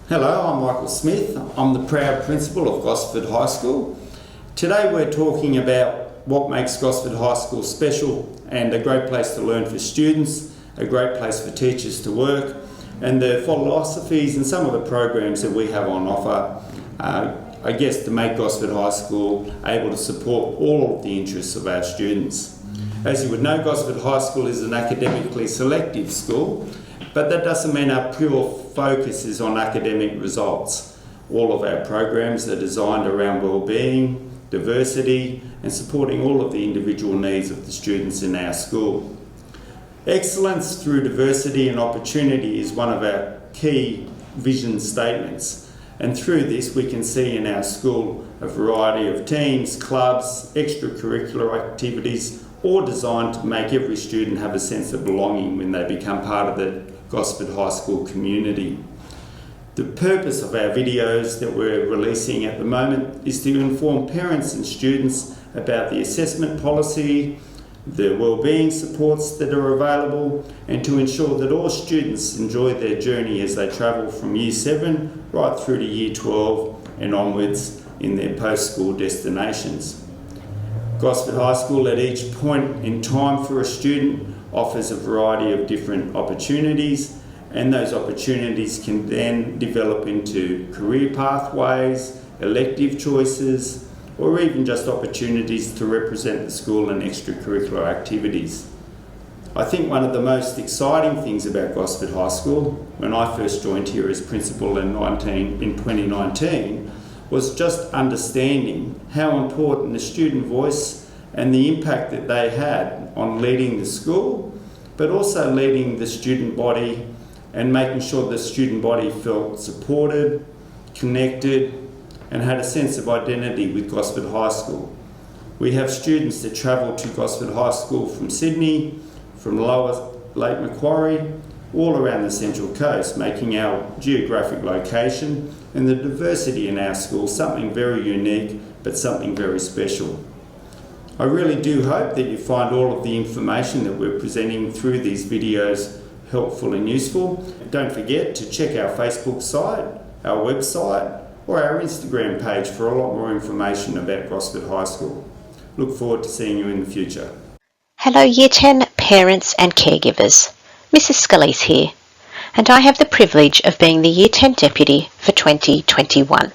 Hello, I'm Michael Smith. I'm the proud principal of Gosford High School. Today we're talking about what makes Gosford High School special and a great place to learn for students, a great place for teachers to work, and the philosophies and some of the programs that we have on offer, to make Gosford High School able to support all of the interests of our students. As you would know, Gosford High School is an academically selective school, but that doesn't mean our pure focus is on academic results. All of our programs are designed around wellbeing, diversity, and supporting all of the individual needs of the students in our school. Excellence through diversity and opportunity is one of our key vision statements, and through this we can see in our school a variety of teams, clubs, extracurricular activities, all designed to make every student have a sense of belonging when they become part of the Gosford High School community. The purpose of our videos that we're releasing at the moment is to inform parents and students about the assessment policy, the wellbeing supports that are available, and to ensure that all students enjoy their journey as they travel from Year 7 right through to Year 12 and onwards in their post-school destinations. Gosford High School at each point in time for a student offers a variety of different opportunities, and those opportunities can then develop into career pathways, elective choices, or even just opportunities to represent the school in extracurricular activities. I think one of the most exciting things about Gosford High School, when I first joined here as principal in 2019, was just understanding how important the student voice and the impact that they had on leading the school, but also leading the student body and making sure the student body felt supported, connected, and had a sense of identity with Gosford High School. We have students that travel to Gosford High School from Sydney, from Lower Lake Macquarie, all around the Central Coast, making our geographic location and the diversity in our school something very unique, but something very special. I really do hope that you find all of the information that we're presenting through these videos helpful and useful. Don't forget to check our Facebook site, our website, or our Instagram page for a lot more information about Gosford High School. Look forward to seeing you in the future. Hello Year 10 parents and caregivers. Mrs. Scalise here, and I have the privilege of being the Year 10 Deputy for 2021.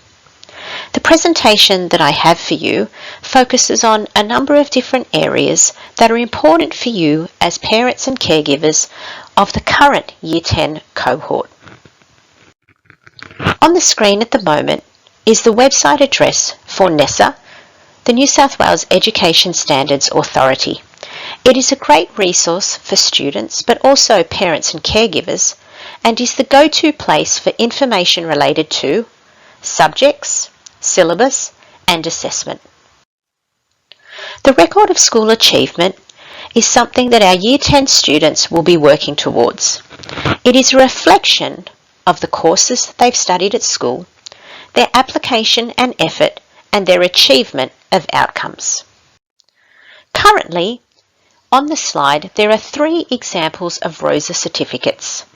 The presentation that I have for you focuses on a number of different areas that are important for you as parents and caregivers of the current Year 10 cohort. On the screen at the moment is the website address for NESA, the New South Wales Education Standards Authority. It is a great resource for students, but also parents and caregivers, and is the go-to place for information related to subjects, syllabus, and assessment. The record of school achievement is something that our Year 10 students will be working towards. It is a reflection of the courses they've studied at school, their application and effort, and their achievement of outcomes. Currently, on the slide, there are 3 examples of Rosa Certificates,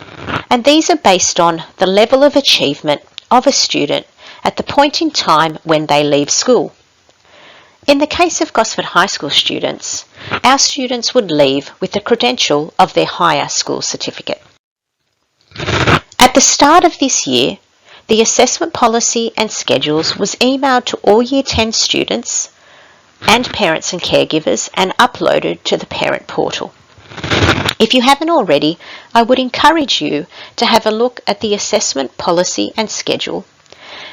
and these are based on the level of achievement of a student at the point in time when they leave school. In the case of Gosford High School students, our students would leave with the credential of their higher school certificate. At the start of this year, the assessment policy and schedules was emailed to all Year 10 students and parents and caregivers and uploaded to the parent portal. If you haven't already, I would encourage you to have a look at the assessment policy and schedule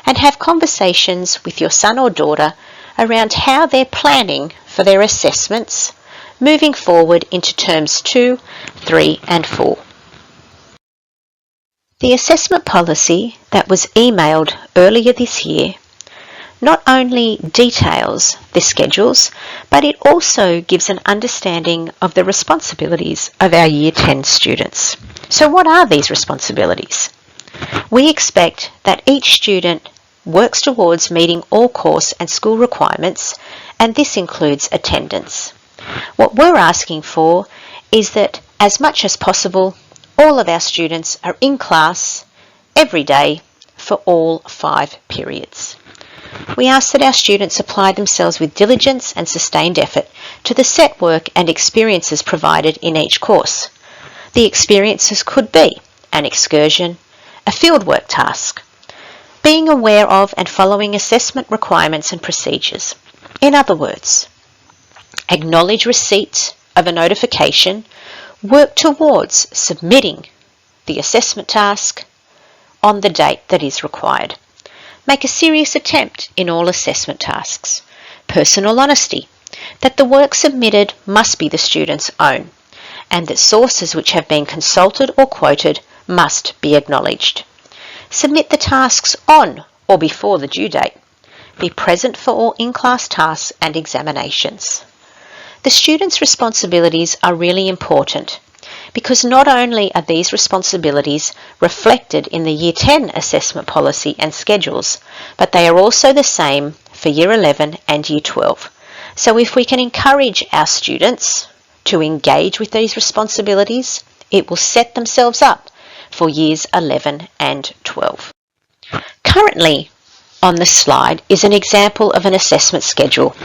and have conversations with your son or daughter around how they're planning for their assessments moving forward into terms 2, 3 and 4. The assessment policy that was emailed earlier this year not only details the schedules, but it also gives an understanding of the responsibilities of our Year 10 students. So what are these responsibilities? We expect that each student works towards meeting all course and school requirements, and this includes attendance. What we're asking for is that, as much as possible, all of our students are in class every day for all 5 periods. We ask that our students apply themselves with diligence and sustained effort to the set work and experiences provided in each course. The experiences could be an excursion, a fieldwork task, being aware of and following assessment requirements and procedures. In other words, acknowledge receipt of a notification, work towards submitting the assessment task on the date that is required. Make a serious attempt in all assessment tasks. Personal honesty, that the work submitted must be the student's own, and that sources which have been consulted or quoted must be acknowledged. Submit the tasks on or before the due date. Be present for all in-class tasks and examinations. The student's responsibilities are really important because not only are these responsibilities reflected in the Year 10 assessment policy and schedules, but they are also the same for Year 11 and Year 12. So if we can encourage our students to engage with these responsibilities, it will set themselves up for Years 11 and 12. Currently on the slide is an example of an assessment schedule,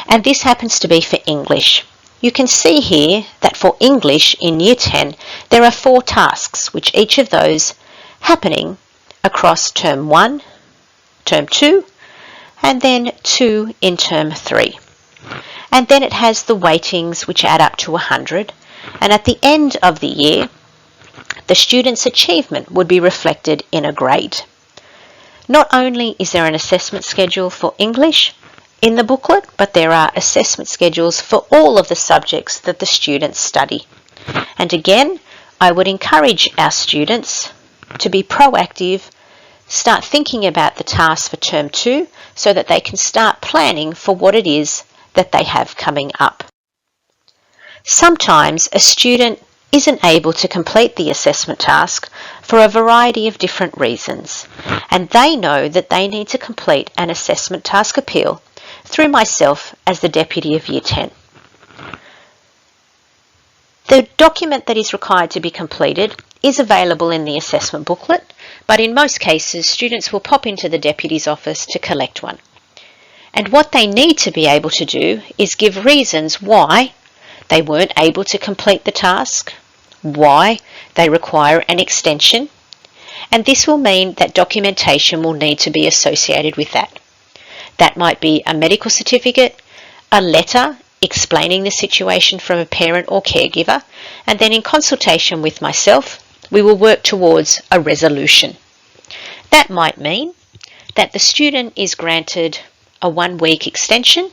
and this happens to be for English. You can see here that for English in Year 10 there are 4 tasks, which each of those happening across Term 1, Term 2 and then 2 in Term 3. And then it has the weightings which add up to 100, and at the end of the year the student's achievement would be reflected in a grade. Not only is there an assessment schedule for English in the booklet, but there are assessment schedules for all of the subjects that the students study. And again, I would encourage our students to be proactive, start thinking about the tasks for Term 2 so that they can start planning for what it is that they have coming up. Sometimes a student isn't able to complete the assessment task for a variety of different reasons, and they know that they need to complete an assessment task appeal through myself as the Deputy of Year 10. The document that is required to be completed is available in the assessment booklet, but in most cases students will pop into the Deputy's office to collect one. And what they need to be able to do is give reasons why they weren't able to complete the task, why they require an extension, and this will mean that documentation will need to be associated with that. That might be a medical certificate, a letter explaining the situation from a parent or caregiver, and then in consultation with myself, we will work towards a resolution. That might mean that the student is granted a 1-week extension,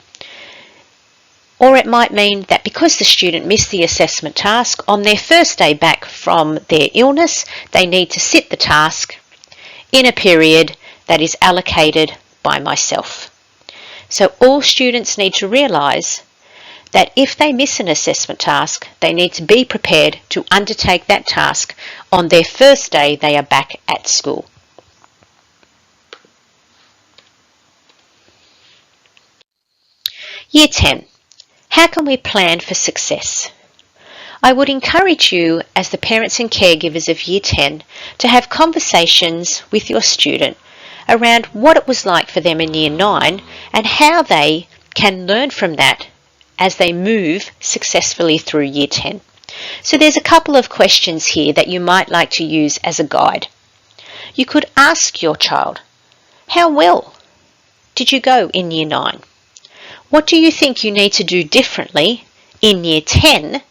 or it might mean that because the student missed the assessment task, on their first day back from their illness, they need to sit the task in a period that is allocated by myself. So all students need to realise that if they miss an assessment task, they need to be prepared to undertake that task on their first day they are back at school. Year 10. How can we plan for success? I would encourage you as the parents and caregivers of Year 10 to have conversations with your student around what it was like for them in Year 9 and how they can learn from that as they move successfully through Year 10. So there's a couple of questions here that you might like to use as a guide. You could ask your child, how well did you go in Year 9? What do you think you need to do differently in Year 10?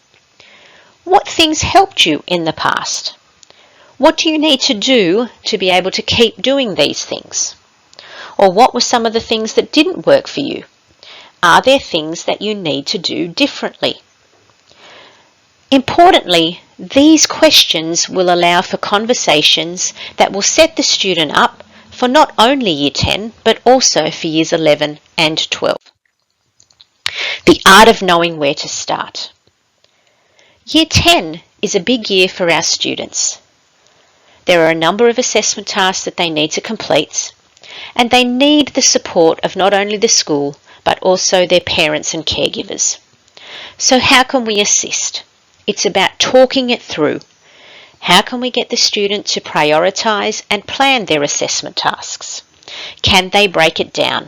What things helped you in the past? What do you need to do to be able to keep doing these things? Or what were some of the things that didn't work for you? Are there things that you need to do differently? Importantly, these questions will allow for conversations that will set the student up for not only Year 10, but also for Years 11 and 12. The art of knowing where to start. Year 10 is a big year for our students. There are a number of assessment tasks that they need to complete, and they need the support of not only the school, but also their parents and caregivers. So how can we assist? It's about talking it through. How can we get the student to prioritise and plan their assessment tasks? Can they break it down?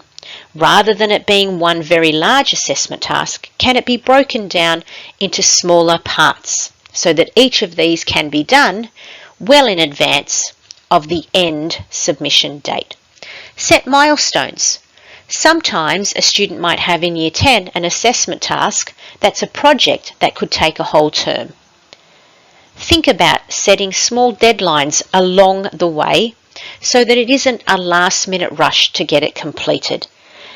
Rather than it being one very large assessment task, can it be broken down into smaller parts so that each of these can be done well in advance of the end submission date? Set milestones. Sometimes a student might have in Year 10 an assessment task that's a project that could take a whole term. Think about setting small deadlines along the way so that it isn't a last-minute rush to get it completed.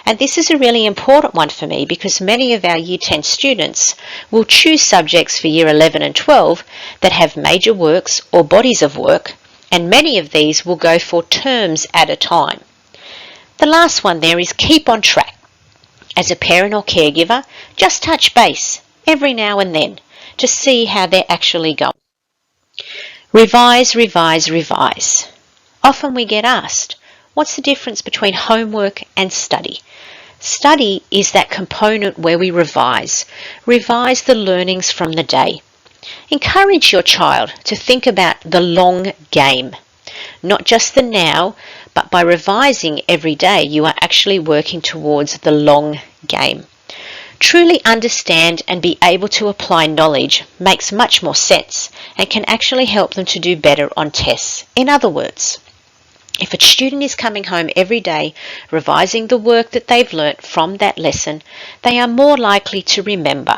And this is a really important one for me because many of our Year 10 students will choose subjects for Year 11 and 12 that have major works or bodies of work, and many of these will go for terms at a time. The last one there is keep on track. As a parent or caregiver, just touch base every now and then to see how they're actually going. Revise, revise, revise. Often we get asked, what's the difference between homework and study? Study is that component where we revise the learnings from the day. Encourage your child to think about the long game, not just the now, but by revising every day, you are actually working towards the long game. Truly understand and be able to apply knowledge makes much more sense and can actually help them to do better on tests. In other words, if a student is coming home every day revising the work that they've learnt from that lesson, they are more likely to remember.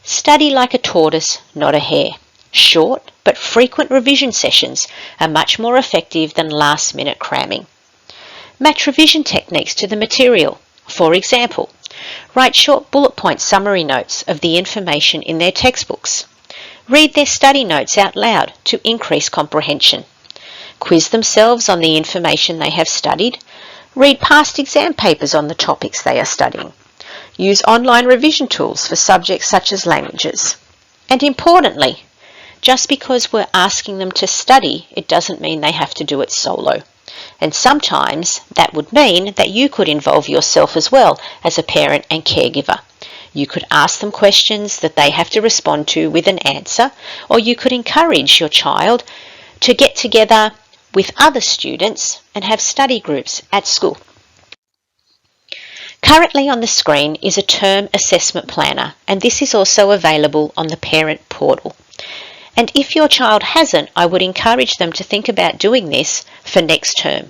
Study like a tortoise, not a hare. Short but frequent revision sessions are much more effective than last-minute cramming. Match revision techniques to the material. For example, write short bullet point summary notes of the information in their textbooks. Read their study notes out loud to increase comprehension. Quiz themselves on the information they have studied. Read past exam papers on the topics they are studying. Use online revision tools for subjects such as languages. And importantly, just because we're asking them to study, it doesn't mean they have to do it solo. And sometimes that would mean that you could involve yourself as well as a parent and caregiver. You could ask them questions that they have to respond to with an answer, or you could encourage your child to get together with other students and have study groups at school. Currently on the screen is a term assessment planner, and this is also available on the parent portal. And if your child hasn't, I would encourage them to think about doing this for next term.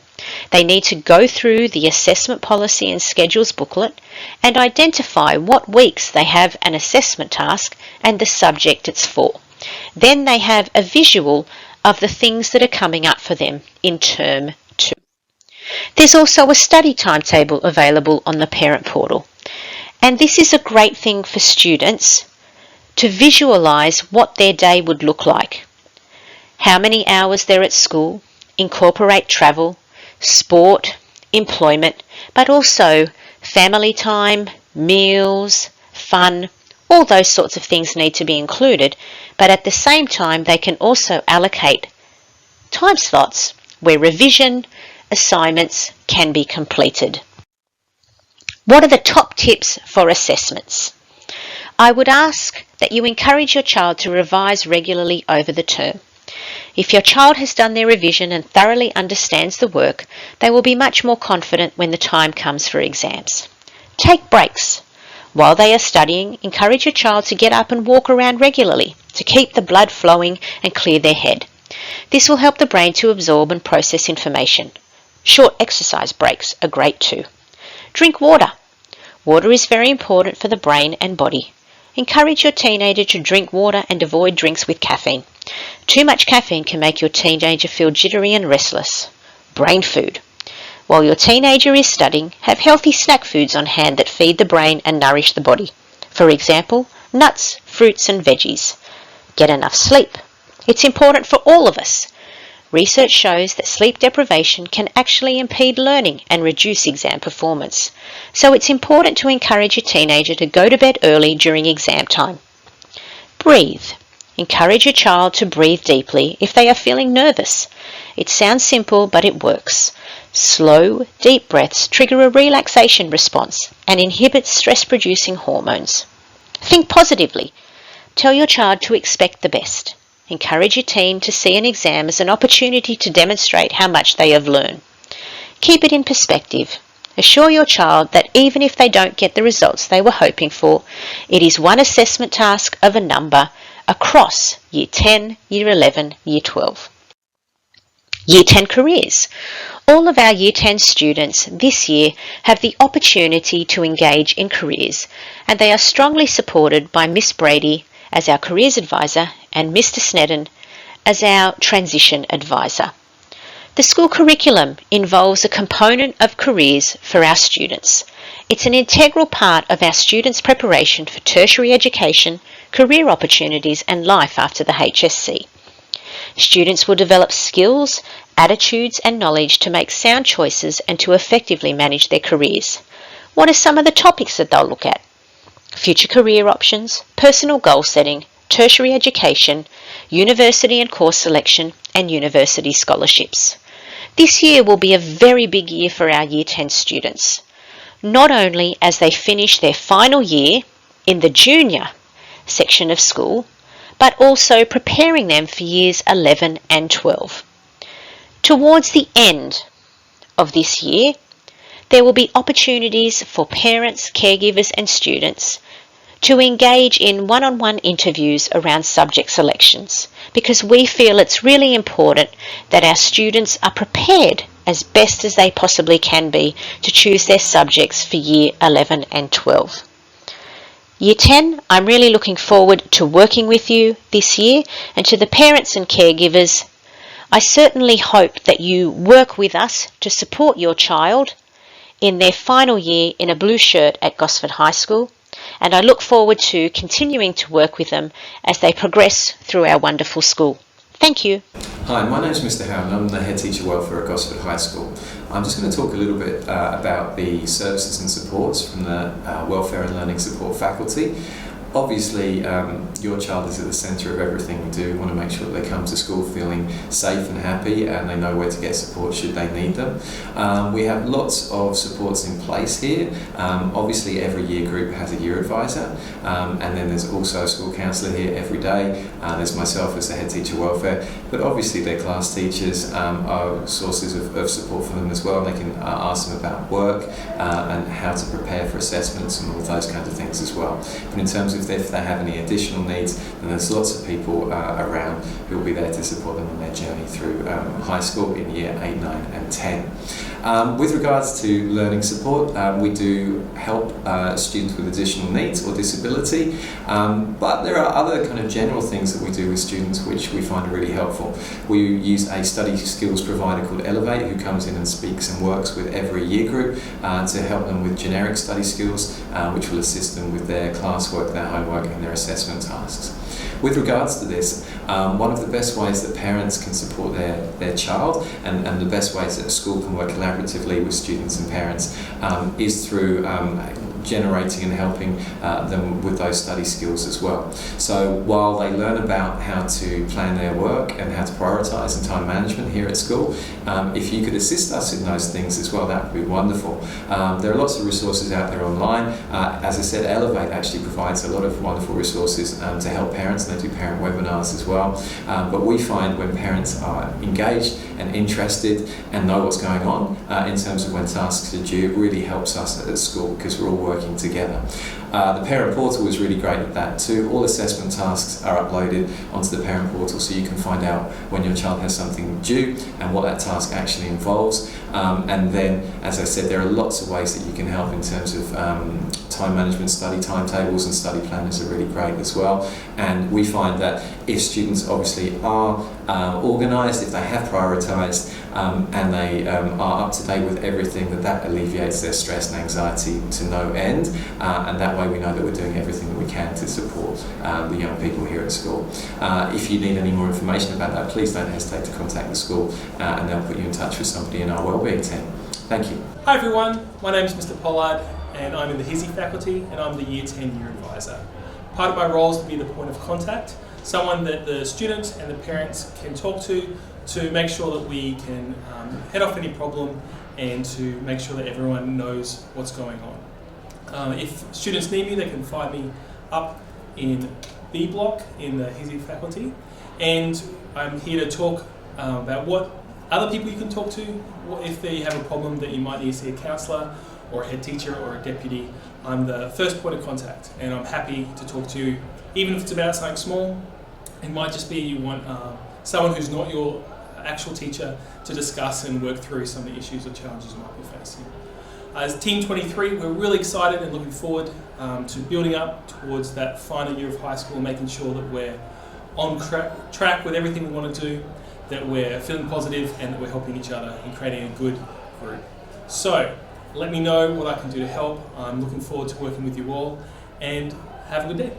They need to go through the assessment policy and schedules booklet and identify what weeks they have an assessment task and the subject it's for. Then they have a visual of the things that are coming up for them in term 2. There's also a study timetable available on the parent portal. And this is a great thing for students to visualise what their day would look like. How many hours they're at school, incorporate travel, sport, employment, but also family time, meals, fun, all those sorts of things need to be included, but at the same time they can also allocate time slots where revision, assignments can be completed. What are the top tips for assessments? I would ask that you encourage your child to revise regularly over the term. If your child has done their revision and thoroughly understands the work, they will be much more confident when the time comes for exams. Take breaks. While they are studying, encourage your child to get up and walk around regularly to keep the blood flowing and clear their head. This will help the brain to absorb and process information. Short exercise breaks are great too. Drink water. Water is very important for the brain and body. Encourage your teenager to drink water and avoid drinks with caffeine. Too much caffeine can make your teenager feel jittery and restless. Brain food. While your teenager is studying, have healthy snack foods on hand that feed the brain and nourish the body. For example, nuts, fruits and veggies. Get enough sleep. It's important for all of us. Research shows that sleep deprivation can actually impede learning and reduce exam performance. So it's important to encourage your teenager to go to bed early during exam time. Breathe. Encourage your child to breathe deeply if they are feeling nervous. It sounds simple, but it works. Slow, deep breaths trigger a relaxation response and inhibit stress-producing hormones. Think positively. Tell your child to expect the best. Encourage your team to see an exam as an opportunity to demonstrate how much they have learned. Keep it in perspective. Assure your child that even if they don't get the results they were hoping for, it is one assessment task of a number across Year 10, Year 11, Year 12. Year 10 careers. All of our Year 10 students this year have the opportunity to engage in careers, and they are strongly supported by Miss Brady as our careers advisor and Mr. Snedden as our transition advisor. The school curriculum involves a component of careers for our students. It's an integral part of our students' preparation for tertiary education, career opportunities and life after the HSC. Students will develop skills, attitudes and knowledge to make sound choices and to effectively manage their careers. What are some of the topics that they'll look at? Future career options, personal goal setting, tertiary education, university and course selection and university scholarships. This year will be a very big year for our Year 10 students, not only as they finish their final year in the junior section of school, but also preparing them for years 11 and 12. Towards the end of this year, there will be opportunities for parents, caregivers and students to engage in one-on-one interviews around subject selections, because we feel it's really important that our students are prepared as best as they possibly can be to choose their subjects for Year 11 and 12. Year 10, I'm really looking forward to working with you this year, and to the parents and caregivers, I certainly hope that you work with us to support your child in their final year in a blue shirt at Gosford High School, and I look forward to continuing to work with them as they progress through our wonderful school. Thank you. Hi, my name is Mr. Howard and I'm the Head Teacher Welfare at Gosford High School. I'm just going to talk a little bit about the services and supports from the Welfare and Learning Support faculty. Obviously, your child is at the centre of everything we do. We want to make sure that they come to school feeling safe and happy and they know where to get support should they need them. We have lots of supports in place here. Obviously, every year group has a year advisor, and then there's also a school counsellor here every day. There's myself as the Head Teacher Welfare, but obviously their class teachers are sources of support for them as well. They can ask them about work and how to prepare for assessments and all of those kinds of things as well. But in terms of if they have any additional needs, then there's lots of people around who will be there to support them on their journey through high school in year 8, 9 and 10. With regards to learning support, we do help students with additional needs or disability, but there are other kind of general things that we do with students which we find are really helpful. We use a study skills provider called Elevate who comes in and speaks and works with every year group to help them with generic study skills, which will assist them with their classwork, their homework and their assessment tasks. With regards to this, one of the best ways that parents can support their child and the best ways that a school can work collaboratively with students and parents is through generating and helping them with those study skills as well. So while they learn about how to plan their work and how to prioritise and time management here at school, if you could assist us in those things as well, that would be wonderful. There are lots of resources out there online. As I said, Elevate actually provides a lot of wonderful resources to help parents, and they do parent webinars as well. But we find when parents are engaged and interested and know what's going on in terms of when tasks are due, it really helps us at school because we're all working together. The parent portal is really great at that too. All assessment tasks are uploaded onto the parent portal so you can find out when your child has something due and what that task actually involves. And then, as I said, there are lots of ways that you can help in terms of time management. Study timetables and study planners are really great as well. And we find that if students obviously are organised, if they have prioritised and they are up to date with everything, that alleviates their stress and anxiety to no end. And that way we know that we're doing everything that we can to support the young people here at school. If you need any more information about that, please don't hesitate to contact the school and they'll put you in touch with somebody in our wellbeing team. Thank you. Hi everyone, my name is Mr. Pollard and I'm in the HISI faculty and I'm the Year 10 Year Advisor. Part of my role is to be the point of contact, someone that the students and the parents can talk to make sure that we can head off any problem and to make sure that everyone knows what's going on. If students need me, they can find me up in B block in the HISI faculty. and I'm here to talk about what other people you can talk to. If you have a problem that you might need to see a counsellor or a head teacher or a deputy, I'm the first point of contact, and I'm happy to talk to you, even if it's about something small. It might just be you want someone who's not your actual teacher to discuss and work through some of the issues or challenges you might be facing. As Team 23, we're really excited and looking forward to building up towards that final year of high school and making sure that we're on track with everything we want to do, that we're feeling positive and that we're helping each other and creating a good group. So let me know what I can do to help. I'm looking forward to working with you all, and have a good day.